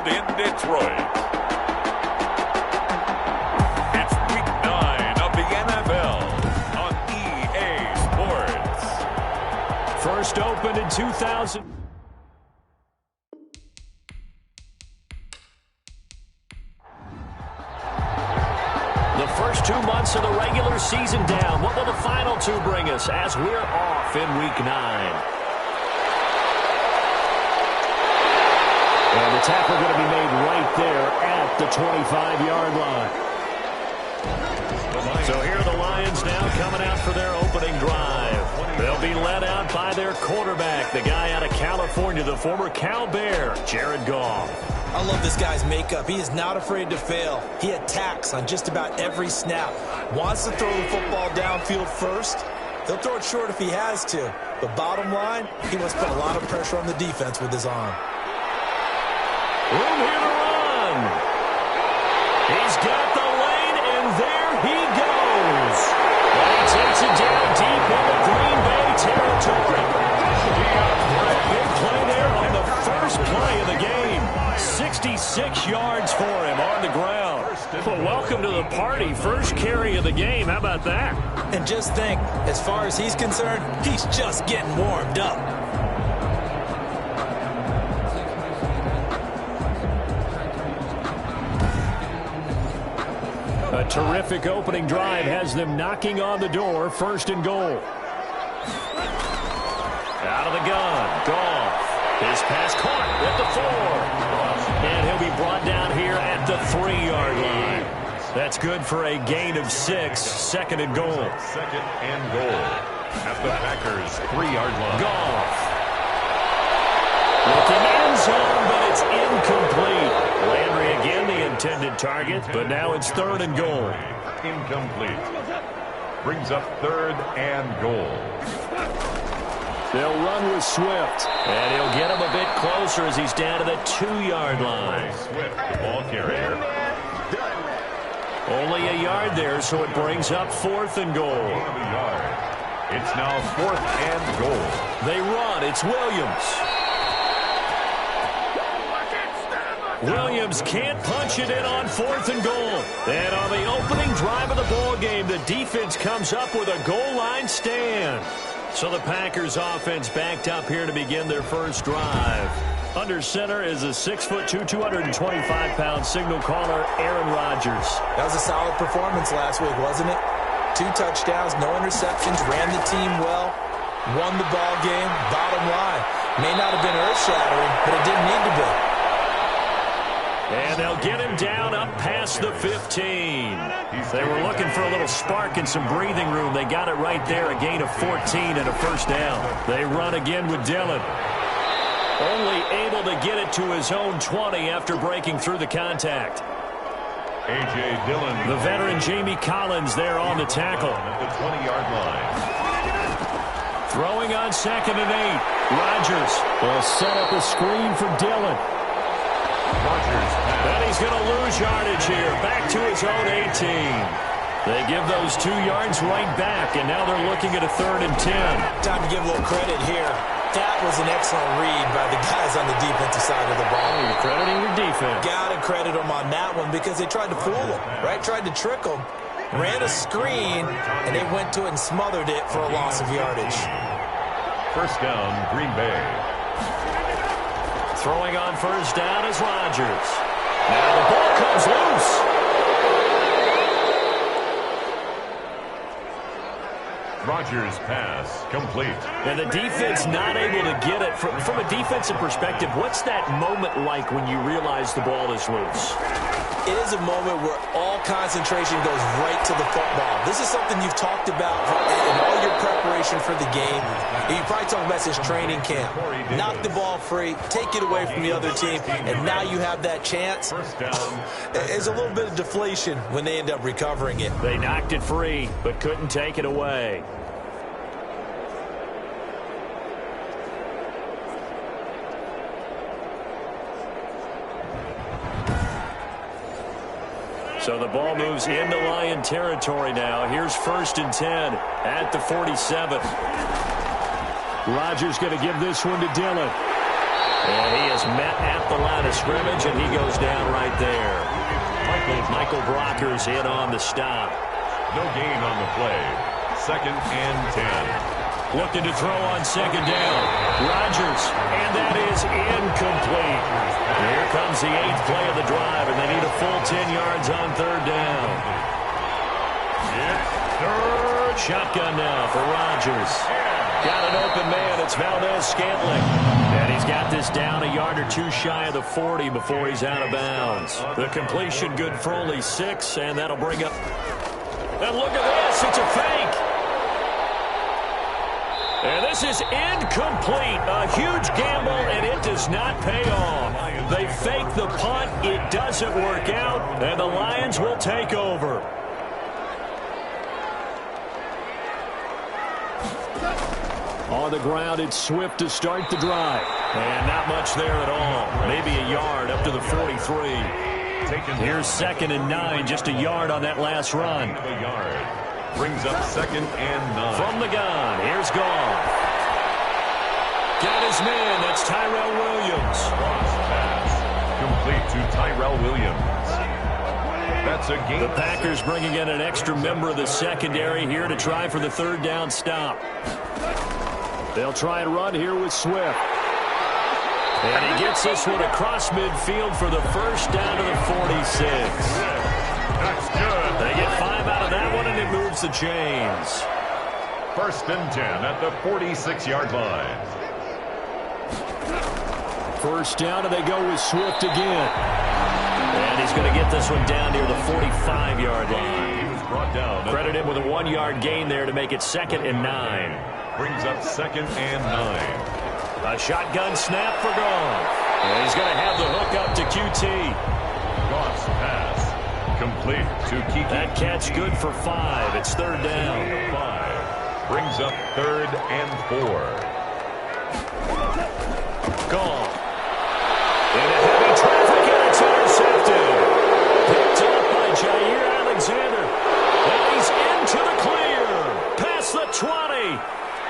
held in Detroit. It's Week 9 of the NFL on EA Sports. First opened in 2000. The first 2 months of the regular season down. What will the final 2 bring us as we're off in Week 9? And the tackle going to be made right there at the 25-yard line. So here are the Lions now coming out for their opening drive. They'll be led out by their quarterback, the guy out of California, the former Cal Bear, Jared Goff. I love this guy's makeup. He is not afraid to fail. He attacks on just about every snap. Wants to throw the football downfield first. He'll throw it short if he has to. But bottom line, he must put a lot of pressure on the defense with his arm. Room here to run. He's got the lane, and there he goes. And he takes it down deep into Green Bay territory. Big play there on the first play of the game. 66 yards for him on the ground. Well, welcome to the party. First carry of the game. How about that? And just think, as far as he's concerned, he's just getting warmed up. A terrific opening drive has them knocking on the door. First and goal. Out of the gun. Goff. His pass caught at the 4. And he'll be brought down here at the 3-yard line. That's good for a gain of 6. Second and goal. Second and goal at the Packers' 3-yard line. Goff. Looking end zone, but it's incomplete. Landry again the intended target, but now it's third and goal. Incomplete. Brings up third and goal. They'll run with Swift. And he'll get him a bit closer as he's down to the 2-yard line. Swift, the ball carrier. Only a yard there, so it brings up fourth and goal. It's now fourth and goal. They run. It's Williams. Williams can't punch it in on fourth and goal. And on the opening drive of the ball game, the defense comes up with a goal line stand. So the Packers offense backed up here to begin their first drive. Under center is a 6'2", 225-pound signal caller, Aaron Rodgers. That was a solid performance last week, wasn't it? 2 touchdowns, no interceptions, ran the team well, won the ball game. Bottom line, may not have been earth-shattering, but it didn't need to be. And they'll get him down up past the 15. They were looking for a little spark and some breathing room. They got it right there, a gain of 14 and a first down. They run again with Dillon. Only able to get it to his own 20 after breaking through the contact. A.J. Dillon. The veteran Jamie Collins there on the tackle. At the 20-yard line. Throwing on 2nd and 8. Rodgers will set up a screen for Dillon. Rodgers. And he's going to lose yardage here. Back to his own 18. They give those 2 yards right back, and now they're looking at a 3rd and 10. Time to give a little credit here. That was an excellent read by the guys on the defensive side of the ball. You're crediting your defense. Got to credit them on that one because they tried to fool them, right? Tried to trick them. Ran a screen, and they went to it and smothered it for a loss of yardage. First down, Green Bay. Throwing on first down is Rodgers. Now the ball comes loose. Rodgers' pass complete. And the defense not able to get it. From a defensive perspective, what's that moment like when you realize the ball is loose? It is a moment where all concentration goes right to the football. This is something you've talked about in all your preparation for the game. You probably talk about this training camp. Knock the ball free, take it away from the other team, and now you have that chance. There's a little bit of deflation when they end up recovering it. They knocked it free, but couldn't take it away. So the ball moves into Lion territory now. Here's 1st and 10 at the 47. Rodgers going to give this one to Dillon. And he is met at the line of scrimmage, and he goes down right there. Michael Brockers in on the stop. No gain on the play. 2nd and 10. Looking to throw on 2nd down. Rodgers, and that is incomplete. Here comes the 8th play of the drive, and they need a full 10 yards on 3rd down. It's 3rd. Shotgun now for Rodgers. Got an open man. It's Valdez-Scantling. And he's got this down a yard or two shy of the 40 before he's out of bounds. The completion good for only 6, and that'll bring up. And look at this. It's a fake. And this is incomplete. A huge gamble, and it does not pay off. They fake the punt. It doesn't work out, and the Lions will take over. On the ground, it's Swift to start the drive. And not much there at all. Maybe a yard up to the 43. Here's 2nd and 9, just a yard on that last run. A yard. Brings up 2nd and 9. From the gun, here's Goff. Got his man, that's Tyrell Williams. Cross pass. Complete to Tyrell Williams. That's a gain. The Packers bringing in an extra member of the secondary here to try for the 3rd down stop. They'll try and run here with Swift. And he gets this one across midfield for the 1st down to the 46. That's good. They get 5 out of that one, and it moves the chains. 1st and 10 at the 46-yard line. 1st down, and they go with Swift again. And he's going to get this one down near the 45-yard line. He was brought down. Credit him with a 1-yard gain there to make it 2nd and 9. Brings up 2nd and 9. A shotgun snap for Goff. And he's going to have the hook up to QT. Goff's pass. Complete to Kiki. That catch good for 5. It's 3rd down. 5. Brings up 3rd and 4. Goff. Into heavy traffic, and it's intercepted. Picked up by Jair Alexander. And he's into the clear. Past the 20.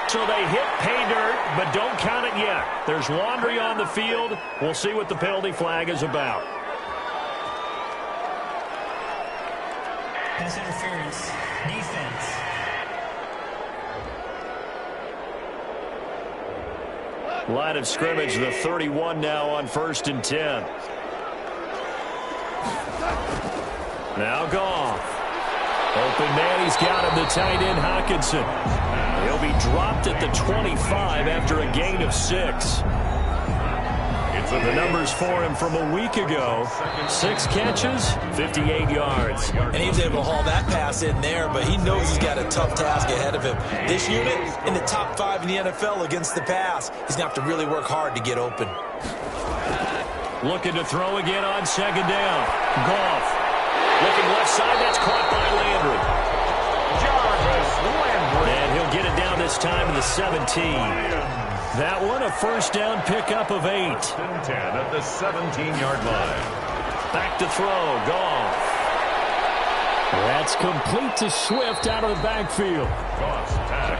So they hit pay dirt, but don't count it yet. There's laundry on the field. We'll see what the penalty flag is about. Pass interference. Defense. Line of scrimmage, the 31 now on 1st and 10. Now Goff. Open man, he's got him, the tight end Hockenson. He'll be dropped at the 25 after a gain of 6. The numbers for him from a week ago. 6 catches, 58 yards. And he was able to haul that pass in there, but he knows he's got a tough task ahead of him. This unit in the top 5 in the NFL against the pass. He's going to have to really work hard to get open. Looking to throw again on 2nd down. Goff. Looking left side, that's caught by Landry. And he'll get it down this time to the 17. That one, a 1st down pickup of 8. 10 at the 17-yard line. Back to throw, Goff. That's complete to Swift out of the backfield.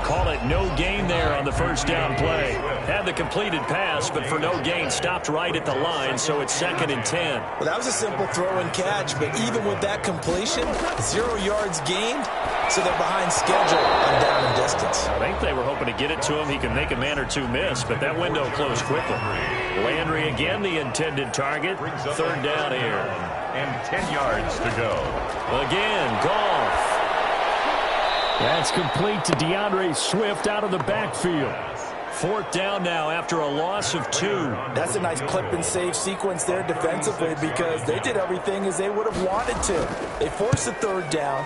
Call it no gain there on the 1st down play. Had the completed pass, but for no gain, stopped right at the line, so it's 2nd and 10. Well, that was a simple throw and catch, but even with that completion, 0 yards gained, so they're behind schedule on down and distance. I think they were hoping to get it to him. He can make a man or two miss, but that window closed quickly. Landry again, the intended target. 3rd down here. And 10 yards to go. Again, Goff. That's complete to DeAndre Swift out of the backfield. 4th down now after a loss of 2. That's a nice clip and save sequence there defensively because they did everything as they would have wanted to. They forced the 3rd down,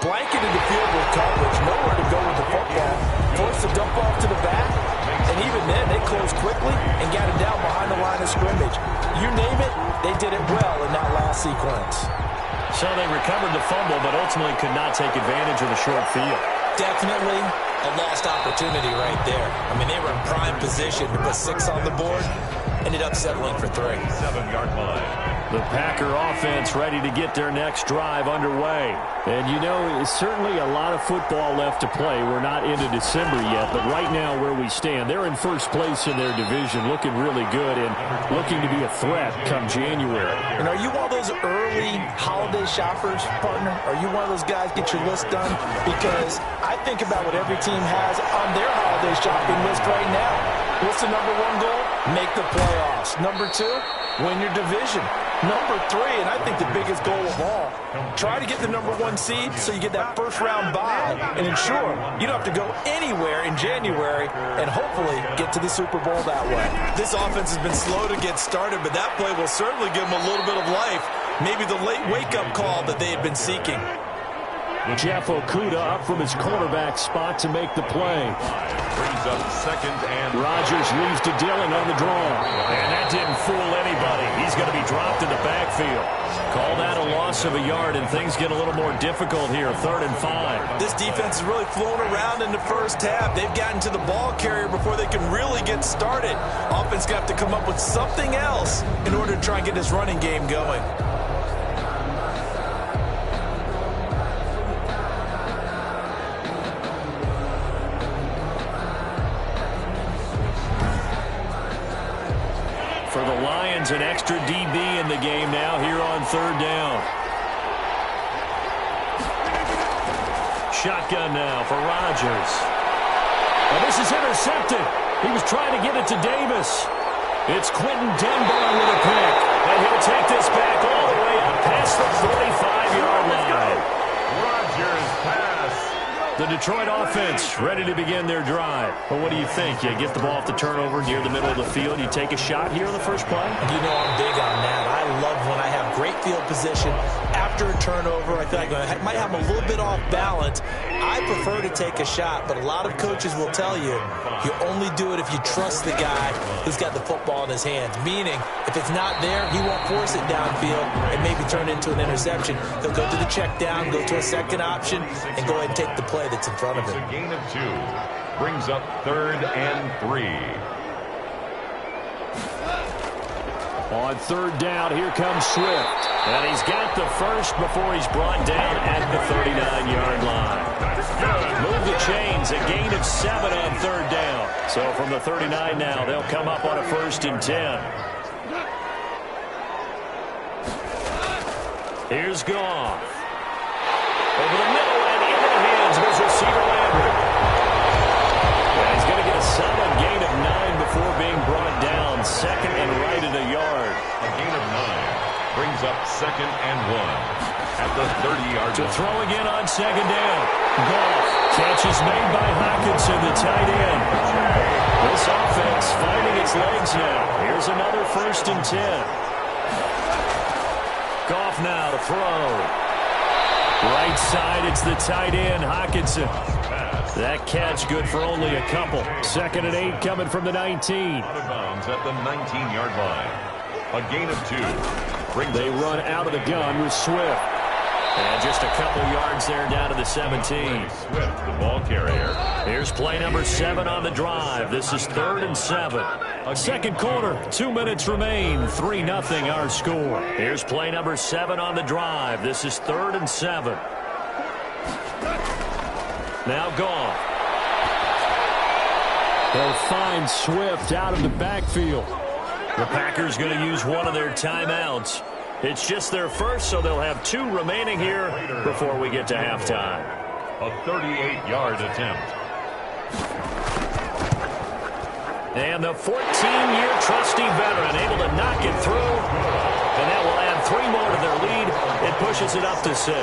blanketed the field with coverage, nowhere to go with the football, forced the dump off to the back, and even then they closed quickly and got it down behind the line of scrimmage. You name it, they did it well in that last sequence. So they recovered the fumble, but ultimately could not take advantage of the short field. Definitely a lost opportunity right there. I mean, they were in prime position to put 6 on the board, ended up settling for 3. 7-yard line. The Packer offense ready to get their next drive underway. And, you know, it's certainly a lot of football left to play. We're not into December yet, but right now where we stand, they're in first place in their division, looking really good and looking to be a threat come January. And are you one of those early holiday shoppers, partner? Are you one of those guys get your list done? Because I think about what every team has on their holiday shopping list right now. What's the number one goal? Make the playoffs. Number two, win your division. Number three, and I think the biggest goal of all, try to get the number one seed so you get that first round bye and ensure you don't have to go anywhere in January and hopefully get to the Super Bowl that way. This offense has been slow to get started, but that play will certainly give them a little bit of life. Maybe the late wake-up call that they had been seeking. Jeff Okudah up from his quarterback spot to make the play. Brings up second and Rodgers leaves to Dillon on the draw. And that didn't fool anybody. He's going to be dropped in the backfield. Call that a loss of a yard, and things get a little more difficult here, 3rd and 5. This defense has really flown around in the first half. They've gotten to the ball carrier before they can really get started. Offense got to come up with something else in order to try and get this running game going. For the Lions, an extra DB in the game now here on 3rd down. Shotgun now for Rodgers. Well, this is intercepted. He was trying to get it to Davis. It's Quentin Dunbar with a pick. And he'll take this back all the way up past the 45-yard line. Rodgers pass. The Detroit offense ready to begin their drive. Well, what do you think? You get the ball off the turnover near the middle of the field. You take a shot here in the first play? You know I'm big on that. I love when I have great field position after a turnover. I feel like I might have a little bit off balance. I prefer to take a shot, but a lot of coaches will tell you only do it if you trust the guy who's got the football in his hands. Meaning, if it's not there, he won't force it downfield and maybe turn it into an interception. He'll go to the check down, go to a second option, and go ahead and take the play that's in front of him. It's a gain of 2. Brings up 3rd and 3. On 3rd down, here comes Swift. And he's got the first before he's brought down at the 39-yard line. Move the chains, a gain of 7 on 3rd down. So from the 39 now, they'll come up on a 1st and 10. Here's Goff. Over the middle and into the hands of his receiver Landry. And he's going to get a solid gain of 9 before being brought down. 2nd and right at a yard. A gain of 9. Brings up 2nd and 1. At the 30-yard To line. throw again on 2nd down. Goff. Catch is made by Hockenson, the tight end. This offense finding its legs now. Here's another 1st and 10. Goff now to throw. Right side, it's the tight end, Hockenson. That catch good for only a couple. 2nd and 8 coming from the 19. Out of bounds at the 19-yard line. A gain of 2. They run out of the gun with Swift. And just a couple yards there down to the 17. Swift, the ball carrier. Here's play number 7 on the drive. This is 3rd and 7. Second quarter, 2 minutes remain. 3-0 our score. Here's play number 7 on the drive. This is 3rd and 7. Now Goff. They'll find Swift out of the backfield. The Packers going to use one of their timeouts. It's just their first, so they'll have 2 remaining here before we get to halftime. A 38-yard attempt. And the 14-year trusty veteran able to knock it through. And that will add 3 more to their lead. It pushes it up to 6.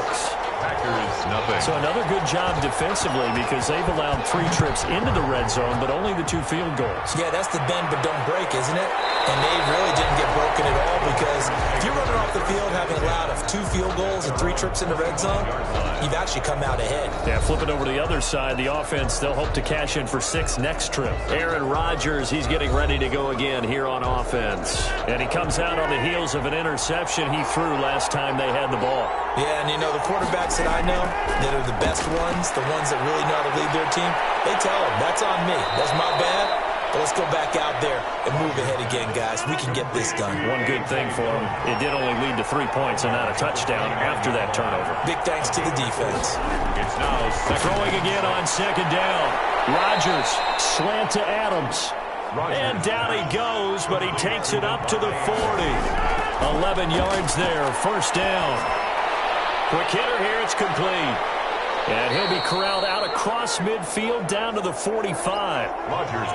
Packers, nothing. So another good job defensively because they've allowed 3 trips into the red zone, but only the 2 field goals. Yeah, that's the bend but don't break, isn't it? And they really didn't get broken at all because if you're running off the field having allowed 2 field goals and 3 trips in the red zone, you've actually come out ahead. Yeah, flip it over to the other side. The offense, they'll hope to cash in for 6 next trip. Aaron Rodgers, he's getting ready to go again here on offense. And he comes out on the heels of an interception he threw last time they had the ball. Yeah, and you know, the quarterbacks that I know that are the best ones, the ones that really know how to lead their team, they tell them, that's on me. That's my bad. But let's go back out there and move ahead again, guys. We can get this done. One good thing for him, it did only lead to 3 points and not a touchdown after that turnover. Big thanks to the defense. It's now throwing again on second down. Rodgers, slant to Adams. And down he goes, but he takes it up to the 40. 11 yards there, first down. Quick hitter here, it's complete. And he'll be corralled out across midfield down to the 45.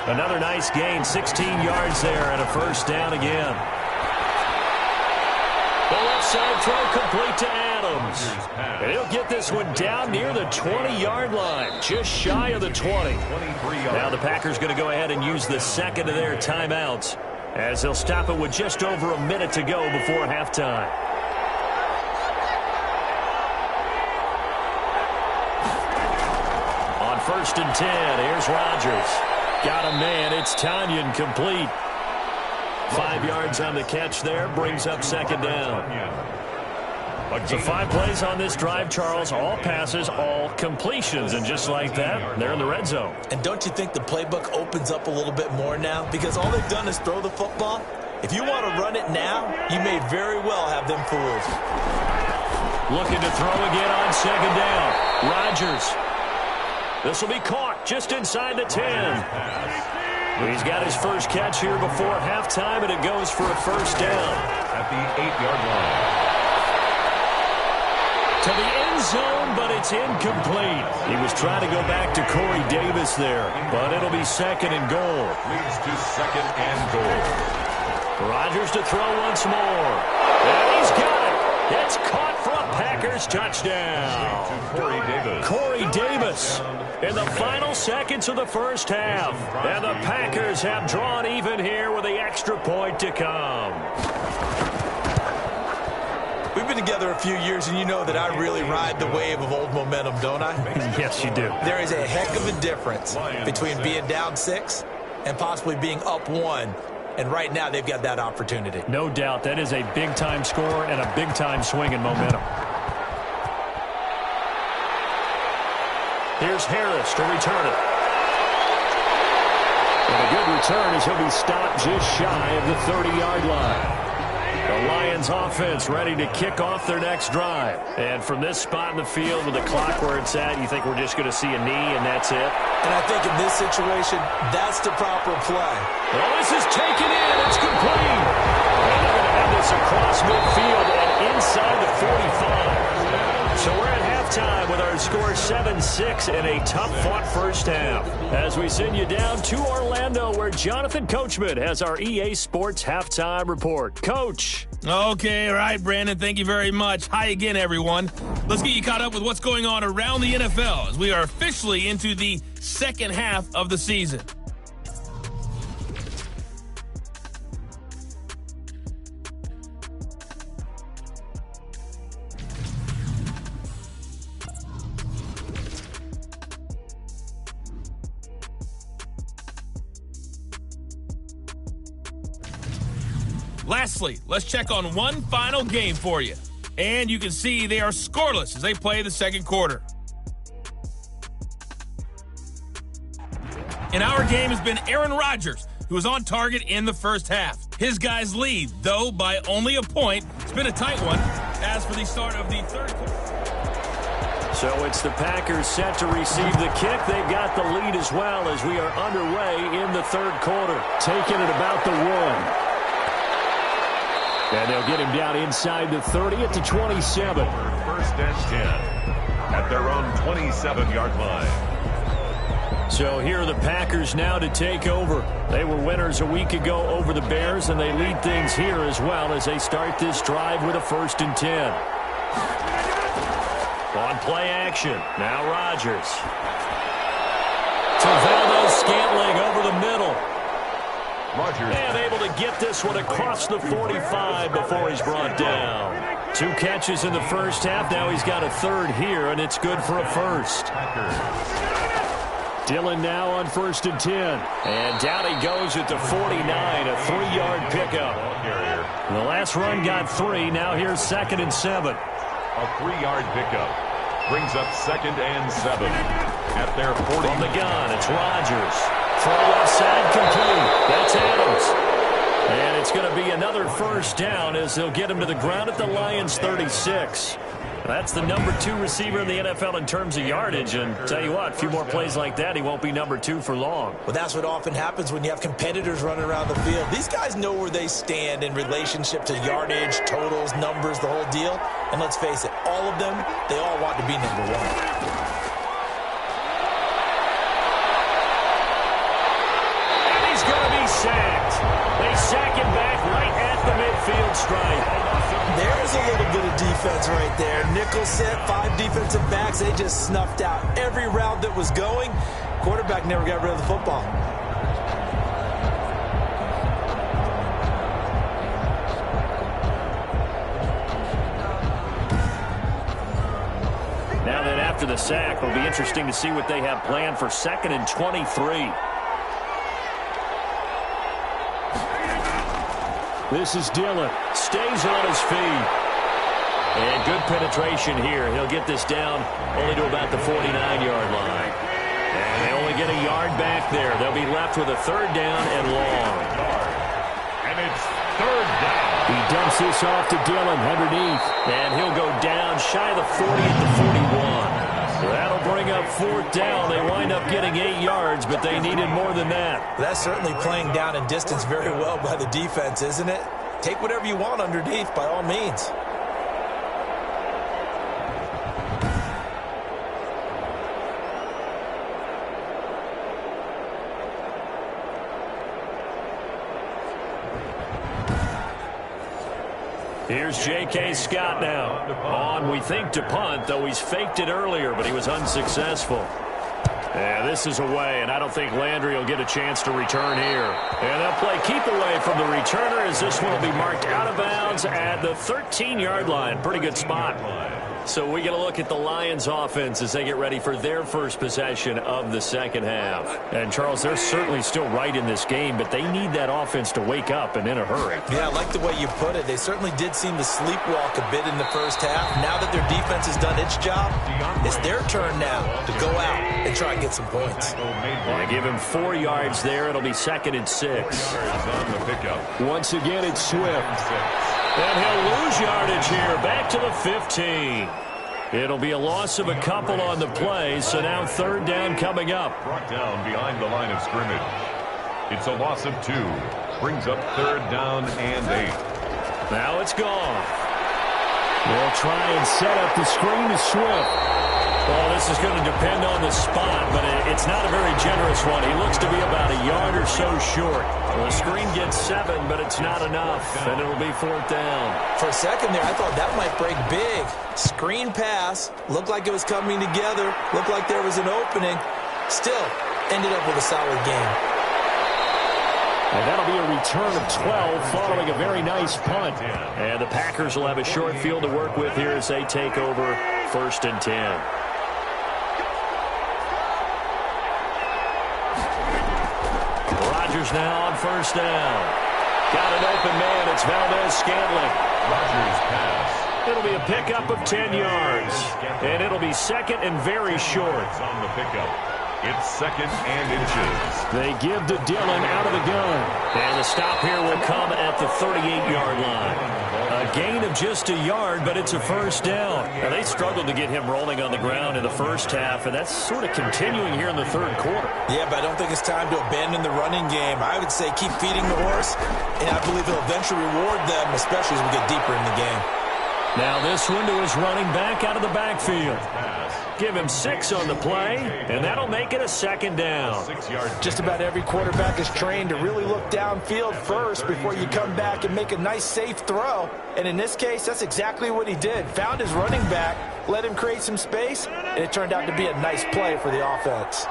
Another nice gain, 16 yards there and a first down again. The left side throw complete to Adams. And he'll get this one down near the 20-yard line, just shy of the 20. Now the Packers going to go ahead and use the second of their timeouts as they'll stop it with just over a minute to go before halftime. First and 10. Here's Rodgers. Got a man. It's Tanyan complete. 5 yards on the catch there. Brings up second down. So 5 plays on this drive, Charles. All passes, all completions. And just like that, they're in the red zone. And don't you think the playbook opens up a little bit more now? Because all they've done is throw the football. If you want to run it now, you may very well have them fooled. Looking to throw again on second down. Rodgers. This will be caught just inside the 10. He's got his first catch here before halftime, and it goes for a first down. At the 8-yard line. To the end zone, but it's incomplete. He was trying to go back to Corey Davis there, but it'll be second and goal. Leads to second and goal. Rodgers to throw once more. And he's got it. It's caught for a Packers touchdown. Corey Davis in the final seconds of the first half. And the Packers have drawn even here with the extra point to come. We've been together a few years, and you know that I really ride the wave of old momentum, don't I? Yes, you do. There is a heck of a difference between being down 6 and possibly being up 1. And right now, they've got that opportunity. No doubt. That is a big-time score and a big-time swing in momentum. Here's Harris to return it. And a good return as he'll be stopped just shy of the 30-yard line. The Lions offense ready to kick off their next drive. And from this spot in the field with the clock where it's at, you think we're just going to see a knee and that's it? And I think in this situation, that's the proper play. Well, this is taken in. It's complete. And they're going to have this across midfield and inside the 45. So we're at halftime with our score 7-6 in a tough-fought first half. As we send you down to Orlando, where Jonathan Coachman has our EA Sports halftime report. Coach. Okay, all right, Brandon, thank you very much. Hi again, everyone. Let's get you caught up with what's going on around the NFL as we are officially into the second half of the season. Lastly, let's check on one final game for you. And you can see they are scoreless as they play the second quarter. In our game has been Aaron Rodgers, who was on target in the first half. His guys lead, though, by only a point. It's been a tight one. As for the start of the third quarter. So it's the Packers set to receive the kick. They've got the lead as well as we are underway in the third quarter. Taking it about the 1. And they'll get him down inside the 30 at the 27. First and 10 at their own 27-yard line. So here are the Packers now to take over. They were winners a week ago over the Bears, and they lead things here as well as they start this drive with a first and 10. On play action, now Rodgers. To Valdes-Scantling over the middle. Rodgers. And able to get this one across the 45 before he's brought down. 2 catches in the first half. Now he's got a third here, and it's good for a first. Dillon now on first and 10. And down he goes at the 49, a 3-yard pickup. The last run got 3. Now here's second and 7. A 3-yard pickup brings up second and 7 at their 40. From the gun, it's Rodgers. Throw left side complete. That's Adams. And it's going to be another first down as they'll get him to the ground at the Lions' 36. That's the number 2 receiver in the NFL in terms of yardage. And tell you what, a few more plays like that, he won't be number 2 for long. Well, that's what often happens when you have competitors running around the field. These guys know where they stand in relationship to yardage, totals, numbers, the whole deal. And let's face it, all of them, they all want to be number 1. Sacked. They sack him back right at the midfield stripe. There's a little bit of defense right there. Nickel set, 5 defensive backs. They just snuffed out every route that was going. Quarterback never got rid of the football. Now that after the sack, it'll be interesting to see what they have planned for 2nd and 23. This is Dillon. Stays on his feet. And good penetration here. He'll get this down only to about the 49-yard line. And they only get a yard back there. They'll be left with a 3rd down and long. And it's 3rd down. He dumps this off to Dillon underneath. And he'll go down shy of the 40 at the 41. That'll bring up 4th down. They wind up getting 8 yards, but they needed more than that. That's certainly playing down in distance very well by the defense, isn't it? Take whatever you want underneath, by all means. Here's J.K. Scott now. On, we think, to punt, though he's faked it earlier, but he was unsuccessful. Yeah, this is away, and I don't think Landry will get a chance to return here. And they'll play keep away from the returner as this one will be marked out of bounds at the 13-yard line. Pretty good spot. So we get a look at the Lions offense as they get ready for their first possession of the 2nd half. And, Charles, they're certainly still right in this game, but they need that offense to wake up and in a hurry. Yeah, I like the way you put it. They certainly did seem to sleepwalk a bit in the first half. Now that their defense has done its job, it's their turn now to go out and try and get some points. They give him 4 yards there. It'll be 2nd and 6. Once again, it's Swift. And he'll lose yardage here, back to the 15. It'll be a loss of a couple on the play, so now 3rd down coming up. Brought down behind the line of scrimmage. It's a loss of 2. Brings up 3rd down and 8. Now it's gone. They'll try and set up the screen to Swift. Well, this is going to depend on the spot, but it's not a very generous one. He looks to be about a yard or so short. Well, the screen gets 7, but it's not enough, and it'll be 4th down. For a second there, I thought that might break big. Screen pass, looked like it was coming together, looked like there was an opening. Still, ended up with a solid game. And that'll be a return of 12 following a very nice punt. And the Packers will have a short field to work with here as they take over 1st and 10. Rodgers now on 1st down. Got an open man. It's Valdez-Scantling. Rodgers pass. It'll be a pickup of 10 yards. And it'll be 2nd and very short. On the pickup. It's 2nd and inches. They give to Dillon out of the gun. And the stop here will come at the 38-yard line. A gain of just a yard, but it's a 1st down. Now, they struggled to get him rolling on the ground in the first half, and that's sort of continuing here in the 3rd quarter. Yeah, but I don't think it's time to abandon the running game. I would say keep feeding the horse, and I believe he'll eventually reward them, especially as we get deeper in the game. Now this one to his running back out of the backfield. Give him 6 on the play, and that'll make it a 2nd down. Just about every quarterback is trained to really look downfield first before you come back and make a nice, safe throw. And in this case, that's exactly what he did. Found his running back, let him create some space, and it turned out to be a nice play for the offense.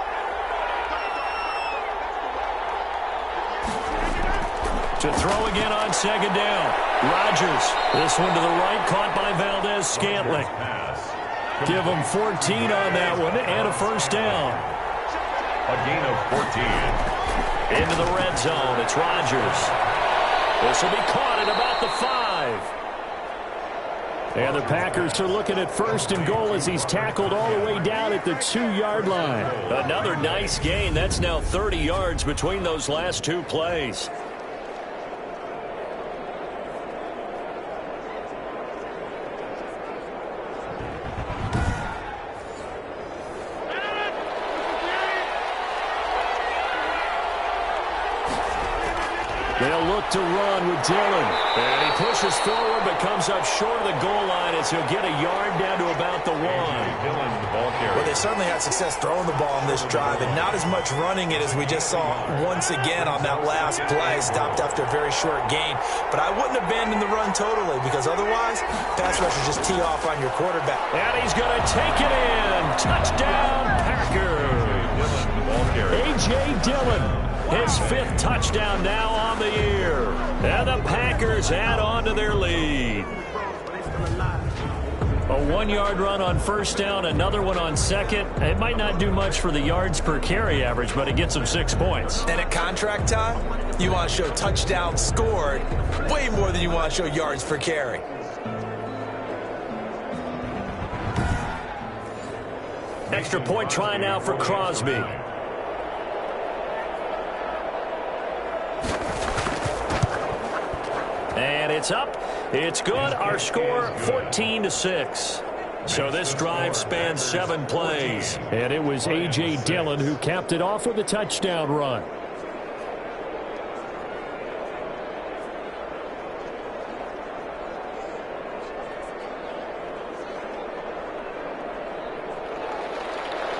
To throw again on 2nd down. Rodgers. This one to the right, caught by Valdez-Scantling. Give him 14 on that one, and a 1st down. A gain of 14. Into the red zone, it's Rodgers. This will be caught at about the 5. And the Packers are looking at 1st and goal as he's tackled all the way down at the 2-yard line. Another nice gain. That's now 30 yards between those last 2 plays. They'll look to run with Dillon. And he pushes forward but comes up short of the goal line as he'll get a yard down to about the 1. Well, they certainly had success throwing the ball on this drive and not as much running it as we just saw once again on that last play. Stopped after a very short gain. But I wouldn't abandon the run totally because otherwise, pass rushers just tee off on your quarterback. And he's going to take it in. Touchdown, Packers. A.J. Dillon. His 5th touchdown now on the year. And the Packers add on to their lead. A 1-yard run on 1st down, another one on 2nd. It might not do much for the yards per carry average, but it gets them 6 points. And at contract time, you want to show touchdowns scored way more than you want to show yards per carry. Extra point try now for Crosby. And it's up. It's good. Our score, 14-6. So this drive spans 7 plays. And it was A.J. Dillon who capped it off with a touchdown run.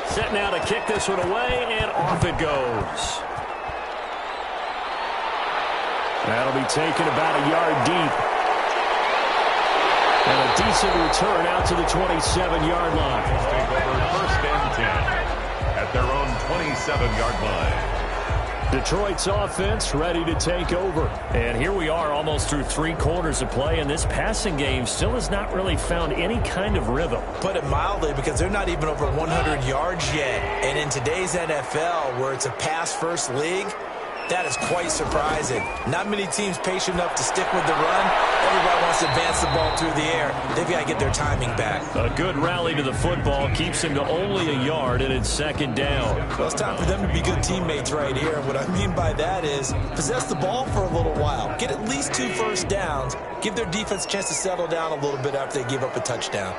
Set now to kick this one away, and off it goes. That'll be taken about a yard deep. And a decent return out to the 27-yard line. Take over 1st and 10 at their own 27-yard line. Detroit's offense ready to take over. And here we are almost through 3 quarters of play, and this passing game still has not really found any kind of rhythm. Put it mildly, because they're not even over 100 yards yet. And in today's NFL, where it's a pass-first league, that is quite surprising. Not many teams patient enough to stick with the run. Everybody wants to advance the ball through the air. They've got to get their timing back. A good rally to the football keeps him to only a yard, and it's 2nd down. Well, it's time for them to be good teammates right here. And what I mean by that is possess the ball for a little while. Get at least 2 first downs. Give their defense a chance to settle down a little bit after they give up a touchdown.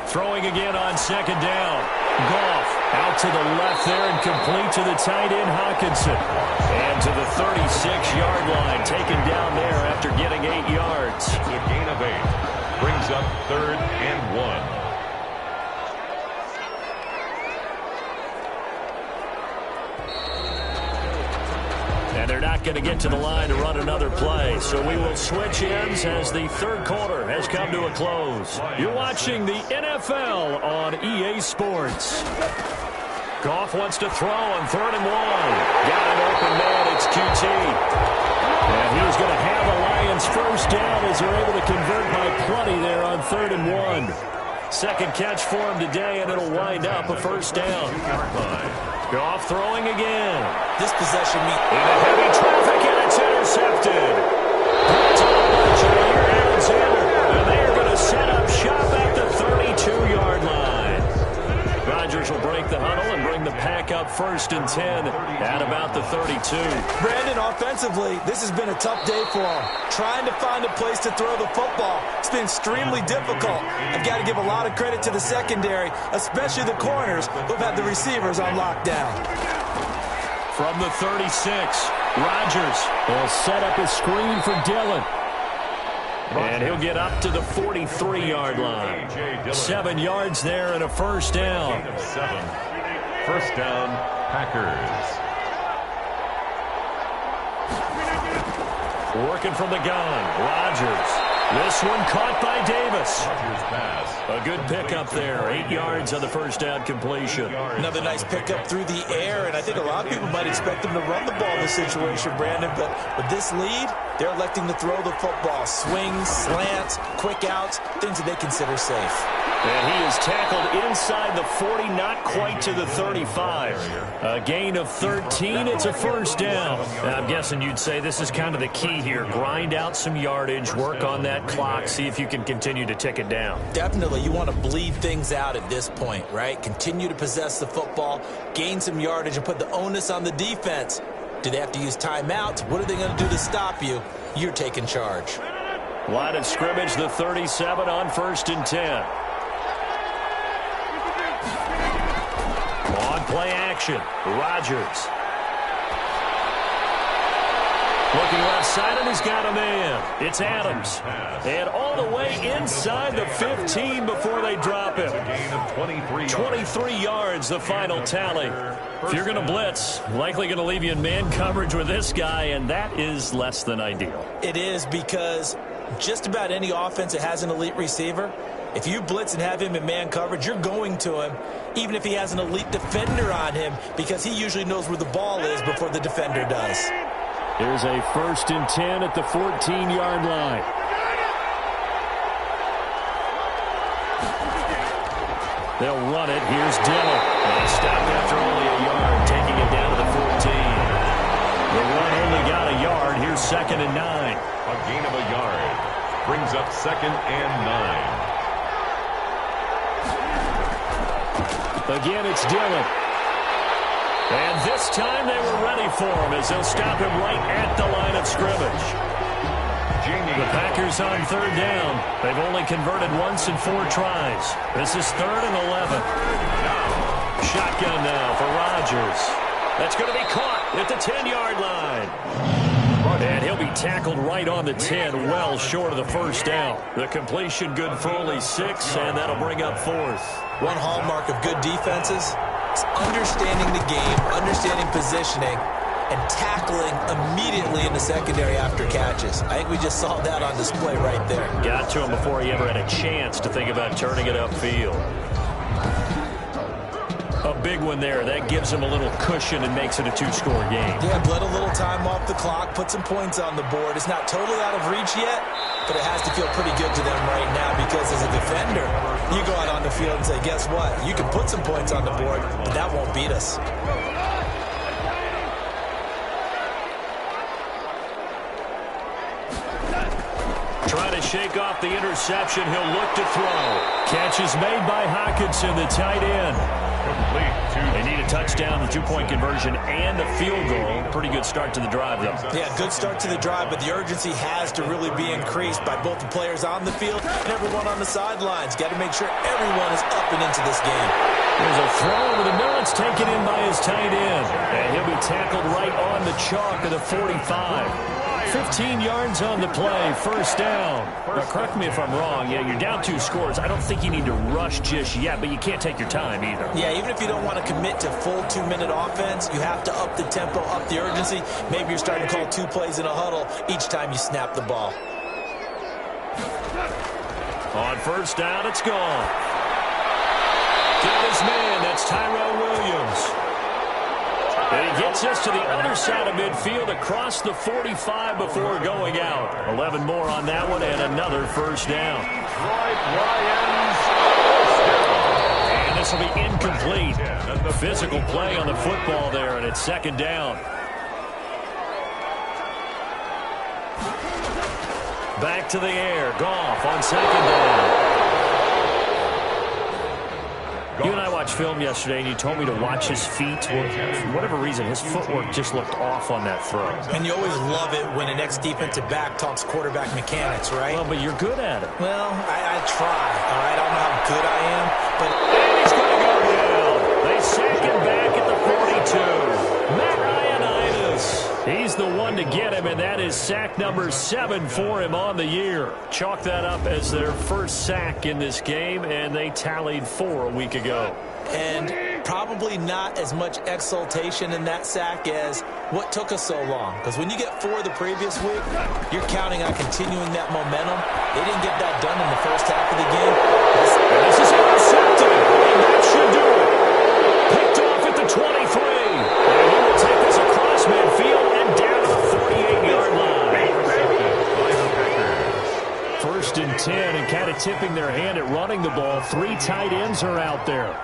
Throwing again on 2nd down. Goff out to the left there and complete to the tight end Hawkinson. And to the 36-yard line, taken down there after getting 8 yards. It's a gain of 8. Brings up 3rd and 1. And they're not going to get to the line to run another play. So we will switch ends as the 3rd quarter has come to a close. You're watching the NFL on EA Sports. Goff wants to throw on 3rd and 1. Got an open man. It's QT. And he's going to have the Lions 1st down as they're able to convert by plenty there on 3rd and 1. 2nd catch for him today, and it'll wind up a 1st down. Goff throwing again. This possession means into heavy traffic, and it's intercepted. Jair Alexander, and they are going to set up shop at the 32-yard line. Rodgers will break the huddle and bring the pack up 1st and 10 at about the 32. Brandon, offensively, this has been a tough day for him. Trying to find a place to throw the football. It's been extremely difficult. I've got to give a lot of credit to the secondary, especially the corners who've had the receivers on lockdown. From the 36, Rodgers will set up a screen for Dillon. And he'll get up to the 43-yard line. 7 yards there and a 1st down. 7. 1st down, Packers. Working from the gun, Rodgers. This one caught by Davis. A good pickup there. 8 yards on the 1st down completion. Another nice pickup through the air, and I think a lot of people might expect them to run the ball in this situation, Brandon, but with this lead, they're electing to throw the football. Swings, slants, quick outs, things that they consider safe. And he is tackled inside the 40, not quite to the 35. A gain of 13. It's a first down. Now, I'm guessing you'd say this is kind of the key here. Grind out some yardage, work on that clock, see if you can continue to tick it down. Definitely. You want to bleed things out at this point, right? Continue to possess the football, gain some yardage, and put the onus on the defense. Do they have to use timeouts? What are they going to do to stop you? You're taking charge. Line of scrimmage, the 37 on 1st and 10. On play action, Rodgers. Looking left side, and he's got a man. It's Adams. And all the way inside the 15 before they drop him. 23 yards, the final tally. If you're going to blitz, likely going to leave you in man coverage with this guy, and that is less than ideal. It is, because just about any offense that has an elite receiver, if you blitz and have him in man coverage, you're going to him, even if he has an elite defender on him, because he usually knows where the ball is before the defender does. Here's a 1st and 10 at the 14-yard line. They'll run it. Here's Dillon. And he stopped after only a yard, taking it down to the 14. The run only got a yard. Here's 2nd and 9. A gain of a yard. Brings up 2nd and 9. Again, it's Dillon. And this time they were ready for him as they'll stop him right at the line of scrimmage. The Packers on 3rd down. They've only converted once in 4 tries. This is 3rd and 11. Shotgun now for Rodgers. That's going to be caught at the 10-yard line. And he'll be tackled right on the 10, well short of the first down. The completion good for only 6, and that'll bring up 4th. One hallmark of good defenses is understanding the game, understanding positioning, and tackling immediately in the secondary after catches. I think we just saw that on display right there. Got to him before he ever had a chance to think about turning it upfield. A big one there. That gives him a little cushion and makes it a 2-score game. Yeah, let a little time off the clock, put some points on the board. It's not totally out of reach yet, but it has to feel pretty good to them right now, because as a defender, you go out on the field and say, guess what? You can put some points on the board, but that won't beat us. Trying to shake off the interception. He'll look to throw. Catch is made by Hockenson, the tight end. They need a touchdown, the 2-point conversion, and a field goal. Pretty good start to the drive, though. Yeah, good start to the drive, but the urgency has to really be increased by both the players on the field and everyone on the sidelines. Got to make sure everyone is up and into this game. There's a throw over the middle. It's taken in by his tight end. And he'll be tackled right on the chalk of the 45. 15 yards on the play, first down. Now, correct me if I'm wrong. Yeah, you're down 2 scores. I don't think you need to rush just yet, but you can't take your time either. Yeah, even if you don't want to commit to full 2-minute offense, you have to up the tempo, up the urgency. Maybe you're starting to call 2 plays in a huddle each time you snap the ball. On first down, it's gone. Got his man. That's Tyrell Williams. And he gets us to the other side of midfield across the 45 before going out. 11 more on that one and another first down. And this will be incomplete. Physical play on the football there, and it's 2nd down. Back to the air. Goff on 2nd down. You and I watched film yesterday, and you told me to watch his feet. Well, for whatever reason, his footwork just looked off on that throw. And you always love it when an ex-defensive back talks quarterback mechanics, right? Well, but you're good at it. Well, I try, all right? I don't know how good I am, but... And he's going to go down. They sack him back at the 42. Matt Ioannidis. He's the one to get him, and that is sack number 7 for him on the year. Chalk that up as their first sack in this game, and they tallied 4 a week ago. And probably not as much exultation in that sack as what took us so long. Because when you get 4 the previous week, you're counting on continuing that momentum. They didn't get that done in the first half of the game. This is intercepted, and that should do it. Picked off at the 23. And he will take this across midfield and down to the 48-yard line. 1st and 10, and kind of of tipping their hand at running the ball. 3 tight ends are out there.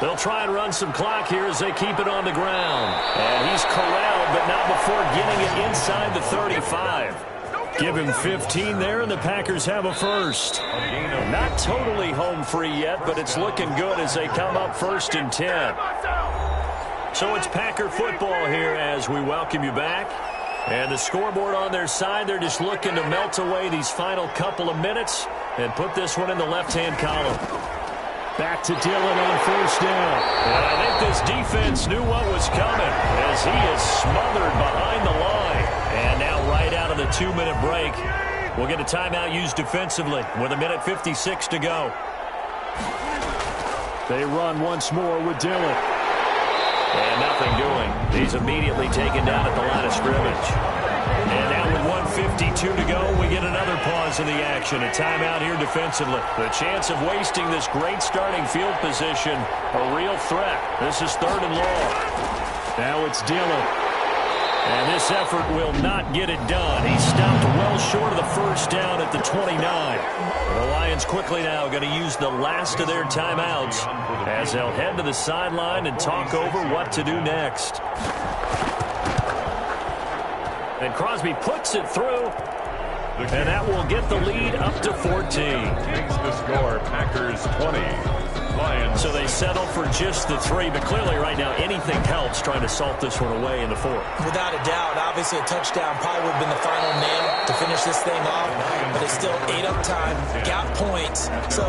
They'll try and run some clock here as they keep it on the ground. And he's corralled, but not before getting it inside the 35. Give him 15 there, and the Packers have a first. Not totally home free yet, but it's looking good as they come up 1st and 10. So it's Packer football here as we welcome you back. And the scoreboard on their side, they're just looking to melt away these final couple of minutes and put this one in the left-hand column. Back to Dillon on 1st down. And I think this defense knew what was coming as he is smothered behind the line. And now right out of the 2-minute break, we'll get a timeout used defensively with 1:56 to go. They run once more with Dillon. And nothing doing. He's immediately taken down at the line of scrimmage. And now with 1:52 to go, we get another pause in the action. A timeout here defensively. The chance of wasting this great starting field position, a real threat. This is 3rd and long. Now it's Dillon. And this effort will not get it done. He stopped well short of the 1st down at the 29. The Lions quickly now going to use the last of their timeouts as they'll head to the sideline and talk over what to do next. And Crosby puts it through, and that will get the lead up to 14. Makes the score Packers 20. Lions. So they settle for just the 3, but clearly right now anything helps trying to salt this one away in the 4th. Without a doubt, obviously a touchdown probably would have been the final nail to finish this thing off, but it's still ate up time, got points, so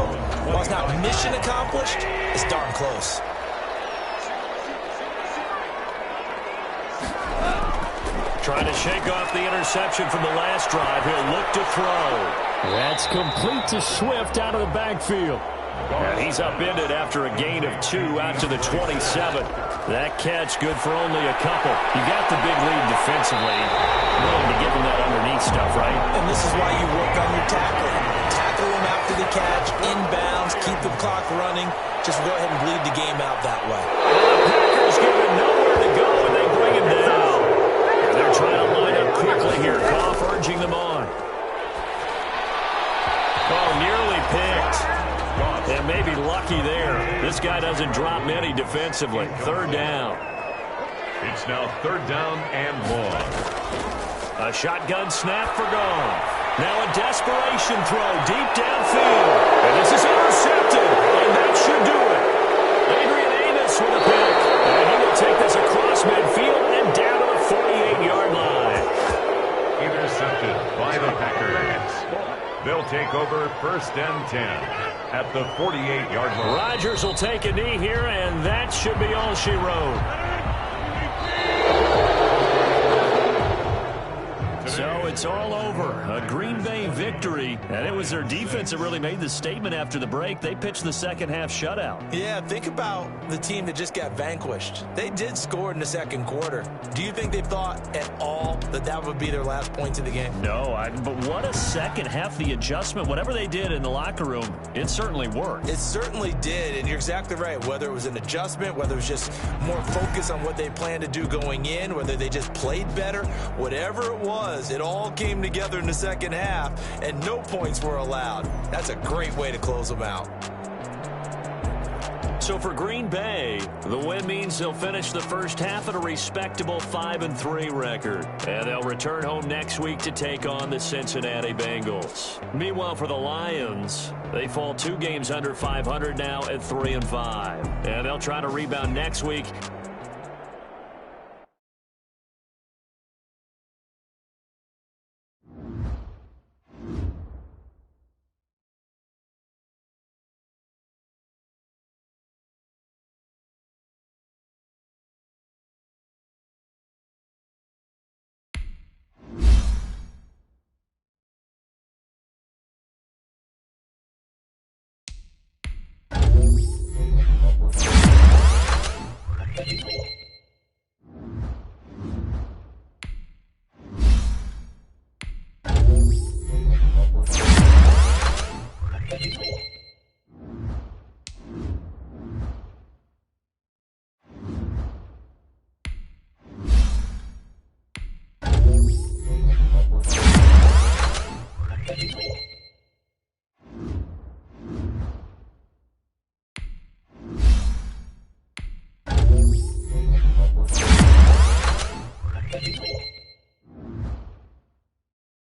while it's not mission accomplished, it's darn close. Trying to shake off the interception from the last drive. He'll look to throw. That's complete to Swift out of the backfield. And he's upended after a gain of 2 out to the 27. That catch good for only a couple. You got the big lead defensively. Willing to give him that underneath stuff, right? And this is why you work on your tackling. Tackle him after the catch, inbounds, keep the clock running. Just go ahead and bleed the game out that way. The Packers give him nowhere to go, and they bring him down. And they're trying to line up quickly here. Goff urging them on. Oh, nearly picked. And maybe lucky there. This guy doesn't drop many defensively. 3rd down. It's now 3rd down and long. A shotgun snap for Goff. Now a desperation throw deep downfield. And this is intercepted. And that should do it. Adrian Amos with a pick. And he will take this across midfield and down to the 48-yard line. Intercepted by the Packers. They'll take over 1st and 10. At the 48-yard line. Rodgers will take a knee here, and that should be all she wrote. So it's all over. A Green Bay victory, and it was their defense that really made the statement after the break. They pitched the second-half shutout. Yeah, think about the team that just got vanquished. They did score in the 2nd quarter. Do you think they thought at all that that would be their last points of the game? No, but what a second half. The adjustment, whatever they did in the locker room, it certainly worked. It certainly did, and you're exactly right. Whether it was an adjustment, whether it was just more focus on what they planned to do going in, whether they just played better, whatever it was, it all came together in the 2nd half, and no points were allowed. That's a great way to close them out. So for Green Bay, the win means they'll finish the 1st half at a respectable 5-3 record. And they'll return home next week to take on the Cincinnati Bengals. Meanwhile, for the Lions, they fall 2 games under 500 now at 3-5. And they'll try to rebound next week.